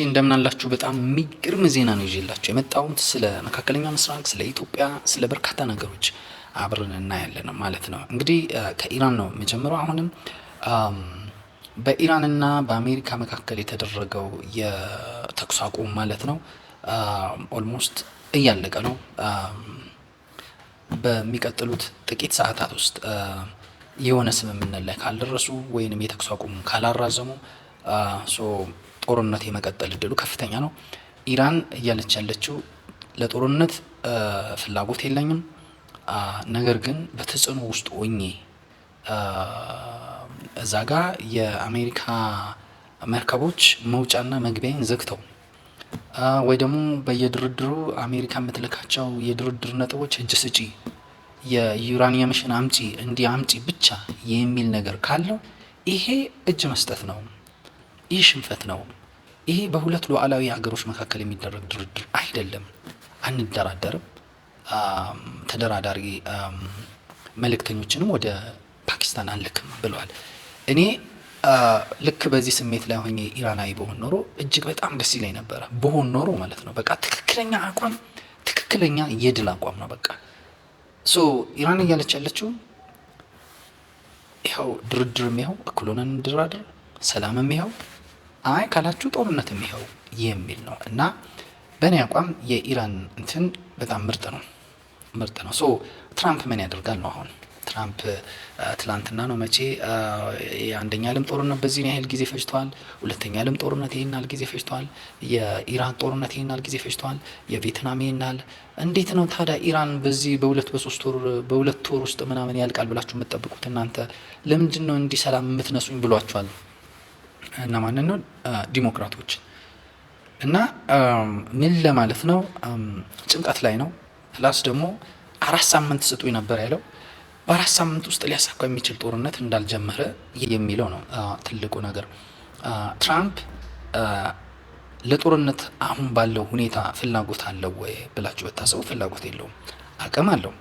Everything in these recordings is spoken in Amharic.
እንደምን አላችሁ? በጣም የሚገርም ዜና ነው ይዤላችሁ የመጣሁት ስለ መካከለኛ ምስራቅ፣ ስለ ኢትዮጵያ፣ ስለ በርካታ ነገሮች አብረን እናያለን ማለት ነው። እንግዲህ ከኢራን ነው የምጀምረው። አሁንም በኢራንና በአሜሪካ መካከል የተደረገው የተኩስ አቁም ማለት ነው ኦልሞስት እያለቀ ነው። በሚቀጥሉት ጥቂት ሰዓታት ውስጥ የሆነ ስምምነት ላይ ካልደረሱ ወይንም የተኩስ አቁም ካላራዘሙ ጦርነት የመቀጠል እድሉ ከፍተኛ ነው። ኢራን እያለች ያለችው ለጦርነት ፍላጎት የለኝም፣ ነገር ግን በተጽዕኖ ውስጥ ሆኜ እዛ ጋ የአሜሪካ መርከቦች መውጫና መግቢያን ዘግተው ወይ ደግሞ በየድርድሩ አሜሪካ የምትልካቸው የድርድር ነጥቦች እጅ ስጪ፣ የዩራኒየምሽን አምጪ፣ እንዲህ አምጪ ብቻ የሚል ነገር ካለው ይሄ እጅ መስጠት ነው። ይህ ሽንፈት ነው። ይሄ በሁለት ሉዓላዊ ሀገሮች መካከል የሚደረግ ድርድር አይደለም። አንደራደርም። ተደራዳሪ መልእክተኞችንም ወደ ፓኪስታን አንልክም ብለዋል። እኔ ልክ በዚህ ስሜት ላይ ሆኜ ኢራናዊ በሆን ኖሮ እጅግ በጣም ደስ ይለኝ ነበረ። በሆን ኖሮ ማለት ነው። በቃ ትክክለኛ አቋም፣ ትክክለኛ የድል አቋም ነው። በቃ ኢራን እያለች ያለችው ይኸው ድርድርም ይኸው እኩል ሆነን እንደራደር፣ ሰላምም ይኸው፣ አይ ካላችሁ ጦርነትም ይኸው የሚል ነው። እና በእኔ አቋም የኢራን እንትን በጣም ምርጥ ነው። ትራምፕ ምን ያደርጋል ነው አሁን? ትራምፕ ትላንትና ነው መቼ የአንደኛ ዓለም ጦርነት በዚህ ያህል ጊዜ ፈጅቷል፣ ሁለተኛ ዓለም ጦርነት ይሄን ያህል ጊዜ ፈጅቷል፣ የኢራን ጦርነት ይሄን ያህል ጊዜ ፈጅቷል፣ የቪየትናም ይሄን ያህል። እንዴት ነው ታዲያ ኢራን በዚህ በሁለት ወር ውስጥ ምናምን ያልቃል ብላችሁ የምትጠብቁት እናንተ? ለምንድን ነው እንዲህ ሰላም የምትነሱኝ ብሏቸዋል። እና ማንን ነው? ዲሞክራቶች። እና ምን ለማለት ነው? ጭንቀት ላይ ነው። ፕላስ ደግሞ 4 ሳምንት ስጡኝ ነበር ያለው። በ4 ሳምንት ውስጥ ሊያሳካ የሚችል ጦርነት እንዳልጀመረ የሚለው ነው ትልቁ ነገር። ትራምፕ ለጦርነት አሁን ባለው ሁኔታ ፍላጎት አለው ወይ ብላችሁ በታሰቡ ፍላጎት የለውም። አቅም አለው፣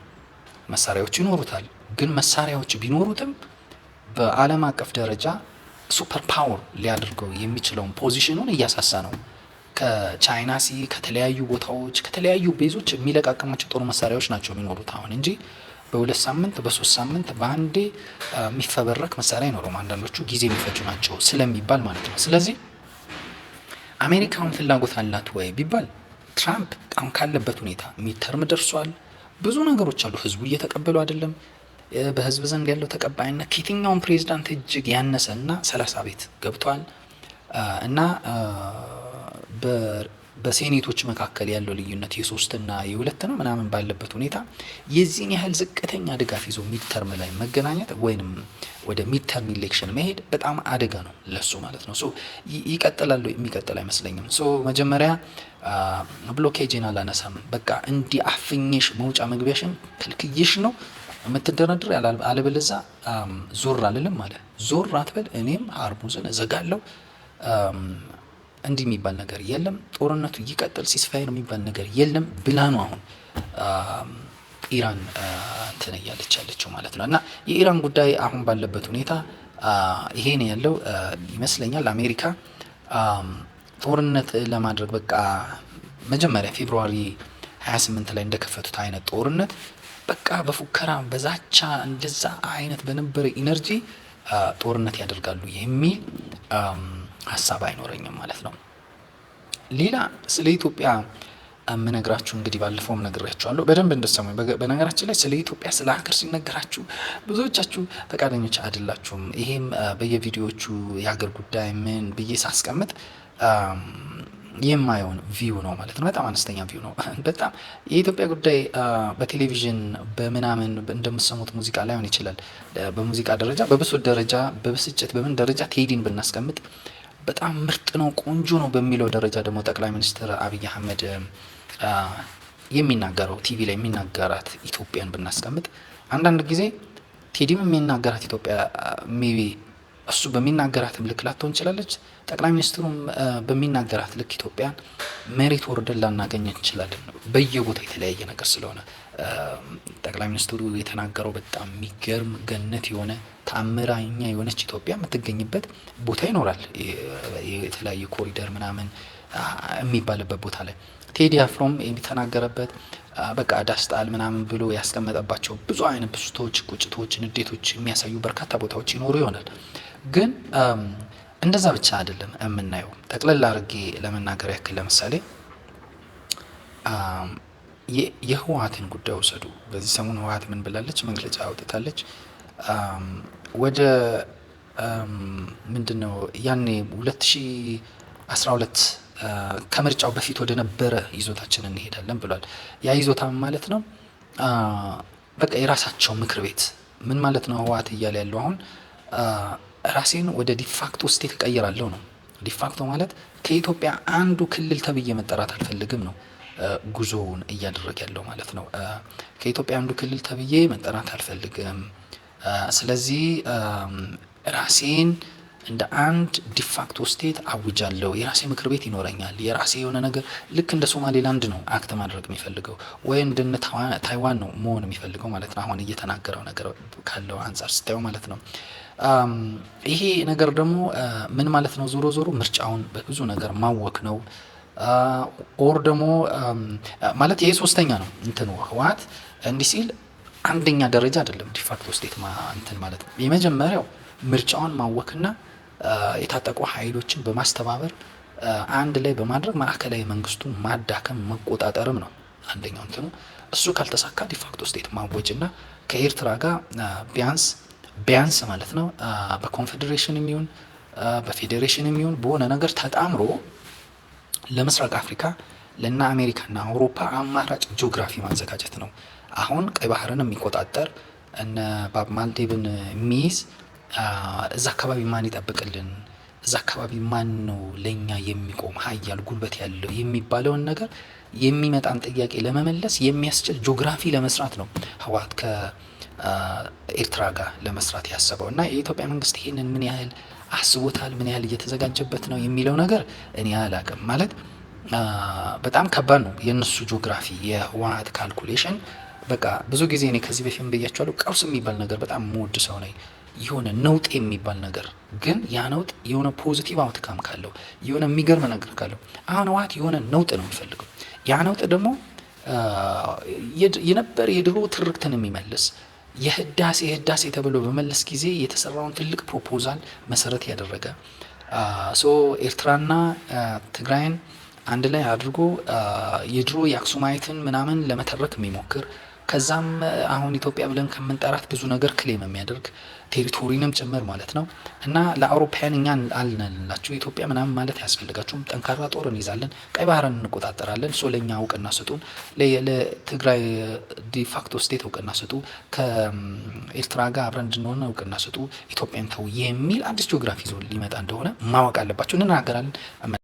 መሳሪያዎች ይኖሩታል። ግን መሳሪያዎች ቢኖሩትም በዓለም አቀፍ ደረጃ ሱፐር ፓወር ሊያደርገው የሚችለውን ፖዚሽኑን እያሳሳ ነው። ከቻይና ከተለያዩ ቦታዎች ከተለያዩ ቤዞች የሚለቃቀማቸው ጦር መሳሪያዎች ናቸው የሚኖሩት አሁን እንጂ በ2 ሳምንት በ3 ሳምንት በአንዴ የሚፈበረክ መሳሪያ አይኖረውም። አንዳንዶቹ ጊዜ የሚፈጁ ናቸው ስለሚባል ማለት ነው። ስለዚህ አሜሪካውን ፍላጎት አላት ወይ ቢባል ትራምፕ አሁን ካለበት ሁኔታ ሚድተርም ደርሷል። ብዙ ነገሮች አሉ። ህዝቡ እየተቀበሉ አይደለም። በህዝብ ዘንድ ያለው ተቀባይነት ከየትኛውም ፕሬዝዳንት እጅግ ያነሰ እና 30 ቤት ገብቷል። እና በሴኔቶች መካከል ያለው ልዩነት የ3 እና የ2 ነው ምናምን ባለበት ሁኔታ የዚህን ያህል ዝቅተኛ ድጋፍ ይዞ ሚድተርም ላይ መገናኘት ወይንም ወደ ሚድተርም ኢሌክሽን መሄድ በጣም አደጋ ነው ለሱ ማለት ነው። ይቀጥላል የሚቀጥል አይመስለኝም። መጀመሪያ ብሎኬጅን አላነሳም፣ በቃ እንዲህ አፍኜሽ መውጫ መግቢያሽን ክልክዬሽ ነው የምትደረድር፣ አለበለዛ ዞር አልልም አለ። ዞር አትበል፣ እኔም ሀርሙዝን እዘጋለሁ። እንዲህ የሚባል ነገር የለም። ጦርነቱ ይቀጥል፣ ሲስፋየር የሚባል ነገር የለም ብላ ነው አሁን ኢራን እንትን እያለች ያለችው ማለት ነው። እና የኢራን ጉዳይ አሁን ባለበት ሁኔታ ይሄ ነው ያለው ይመስለኛል። አሜሪካ ጦርነት ለማድረግ በቃ መጀመሪያ ፌብሩዋሪ 28 ላይ እንደከፈቱት አይነት ጦርነት በቃ በፉከራ በዛቻ እንደዛ አይነት በነበረ ኢነርጂ ጦርነት ያደርጋሉ የሚል ሀሳብ አይኖረኝም ማለት ነው። ሌላ ስለ ኢትዮጵያ የምነግራችሁ እንግዲህ ባለፈውም ነግሬያችኋለሁ በደንብ እንደሰሙኝ። በነገራችን ላይ ስለ ኢትዮጵያ ስለ ሀገር ሲነገራችሁ ብዙዎቻችሁ ፈቃደኞች አይደላችሁም። ይሄም በየቪዲዮዎቹ የሀገር ጉዳይ ምን ብዬ ሳስቀምጥ የማየውን ቪው ነው ማለት ነው። በጣም አነስተኛ ቪው ነው። በጣም የኢትዮጵያ ጉዳይ በቴሌቪዥን በምናምን እንደምትሰሙት ሙዚቃ ላይሆን ይችላል። በሙዚቃ ደረጃ በብሶት ደረጃ በብስጭት በምን ደረጃ ቴዲን ብናስቀምጥ በጣም ምርጥ ነው ቆንጆ ነው በሚለው ደረጃ ደግሞ ጠቅላይ ሚኒስትር አብይ አህመድ የሚናገረው ቲቪ ላይ የሚናገራት ኢትዮጵያን ብናስቀምጥ አንዳንድ ጊዜ ቴዲም የሚናገራት ኢትዮጵያ ሜቢ እሱ በሚናገራትም ልክ ላትሆን እንችላለች። ጠቅላይ ሚኒስትሩም በሚናገራት ልክ ኢትዮጵያን መሬት ወርደን ላናገኝ እንችላለን። በየቦታ የተለያየ ነገር ስለሆነ ጠቅላይ ሚኒስትሩ የተናገረው በጣም የሚገርም ገነት የሆነ ተአምራኛ የሆነች ኢትዮጵያ የምትገኝበት ቦታ ይኖራል። የተለያየ ኮሪደር ምናምን የሚባልበት ቦታ ላይ ቴዲ አፍሮም የሚተናገረበት በቃ ዳስጣል ምናምን ብሎ ያስቀመጠባቸው ብዙ አይነት ብስቶች፣ ቁጭቶች፣ ንዴቶች የሚያሳዩ በርካታ ቦታዎች ይኖሩ ይሆናል። ግን እንደዛ ብቻ አይደለም የምናየው። ጠቅለል አድርጌ ለመናገር ያክል ለምሳሌ የህወሓትን ጉዳይ ወሰዱ። በዚህ ሰሞን ህወሓት ምን ብላለች? መግለጫ አውጥታለች። ወደ ምንድነው ያኔ 2012 ከምርጫው በፊት ወደ ነበረ ይዞታችን እንሄዳለን ብሏል። ያ ይዞታ ማለት ነው በቃ የራሳቸው ምክር ቤት ምን ማለት ነው? ህወሓት እያለ ያለው አሁን ራሴን ወደ ዲፋክቶ ስቴት እቀይራለሁ ነው። ዲፋክቶ ማለት ከኢትዮጵያ አንዱ ክልል ተብዬ መጠራት አልፈልግም ነው ጉዞውን እያደረገ ያለው ማለት ነው። ከኢትዮጵያ አንዱ ክልል ተብዬ መጠራት አልፈልግም። ስለዚህ ራሴን እንደ አንድ ዲፋክቶ ስቴት አውጃለሁ። የራሴ ምክር ቤት ይኖረኛል። የራሴ የሆነ ነገር ልክ እንደ ሶማሌላንድ ነው አክት ማድረግ የሚፈልገው ወይ እንደ ታይዋን ነው መሆን የሚፈልገው ማለት ነው። አሁን እየተናገረው ነገር ካለው አንጻር ስታየው ማለት ነው። ይሄ ነገር ደግሞ ምን ማለት ነው? ዞሮ ዞሮ ምርጫውን በብዙ ነገር ማወክ ነው። ኦር ደግሞ ማለት ይሄ ሶስተኛ ነው እንትኑ ህወሓት እንዲህ ሲል አንደኛ ደረጃ አይደለም ዲፋክቶ ስቴት እንትን ማለት ነው። የመጀመሪያው ምርጫውን ማወክና የታጠቁ ኃይሎችን በማስተባበር አንድ ላይ በማድረግ ማዕከላዊ መንግስቱን ማዳከም መቆጣጠርም ነው አንደኛው እንትኑ። እሱ ካልተሳካ ዲፋክቶ ስቴት ማወጅና ከኤርትራ ጋር ቢያንስ ማለት ነው በኮንፌዴሬሽን የሚሆን በፌዴሬሽን የሚሆን በሆነ ነገር ተጣምሮ ለምስራቅ አፍሪካ ለና አሜሪካና አውሮፓ አማራጭ ጂኦግራፊ ማዘጋጀት ነው። አሁን ቀይ ባህርን የሚቆጣጠር እነ ባብ ማልዴብን የሚይዝ እዛ አካባቢ ማን ይጠብቅልን፣ እዛ አካባቢ ማን ነው ለኛ የሚቆም ሀያል ጉልበት ያለው የሚባለውን ነገር የሚመጣን ጥያቄ ለመመለስ የሚያስችል ጂኦግራፊ ለመስራት ነው ህወሓት ከኤርትራ ጋር ለመስራት ያሰበው። እና የኢትዮጵያ መንግስት ይሄንን ምን ያህል አስቦታል፣ ምን ያህል እየተዘጋጀበት ነው የሚለው ነገር እኔ አላቅም። ማለት በጣም ከባድ ነው የእነሱ ጂኦግራፊ የህወሓት ካልኩሌሽን። በቃ ብዙ ጊዜ እኔ ከዚህ በፊት ብያቸዋለሁ፣ ቀውስ የሚባል ነገር በጣም የምወድ ሰው ነኝ። የሆነ ነውጥ የሚባል ነገር ግን ያ ነውጥ የሆነ ፖዚቲቭ አውትካም ካለው የሆነ የሚገርም ነገር ካለው፣ አሁን ህወሓት የሆነ ነውጥ ነው የሚፈልገው። ያ ነውጥ ደግሞ የነበረ የድሮ ትርክትን የሚመልስ የህዳሴ ተብሎ በመለስ ጊዜ የተሰራውን ትልቅ ፕሮፖዛል መሰረት ያደረገ ኤርትራና ትግራይን አንድ ላይ አድርጎ የድሮ የአክሱማይትን ምናምን ለመተረክ የሚሞክር ከዛም አሁን ኢትዮጵያ ብለን ከምንጠራት ብዙ ነገር ክሌም የሚያደርግ ቴሪቶሪንም ጭምር ማለት ነው። እና ለአውሮፓውያን እኛ አልነላችሁ ኢትዮጵያ ምናምን ማለት ያስፈልጋችሁም፣ ጠንካራ ጦር እንይዛለን፣ ቀይ ባህርን እንቆጣጠራለን፣ ለእኛ እውቅና ስጡን፣ ለትግራይ ዲፋክቶ ስቴት እውቅና ስጡ፣ ከኤርትራ ጋር አብረን እንድንሆን እውቅና ስጡ፣ ኢትዮጵያን ተው የሚል አዲስ ጂኦግራፊ ይዞ ሊመጣ እንደሆነ ማወቅ አለባቸው። እንናገራለን።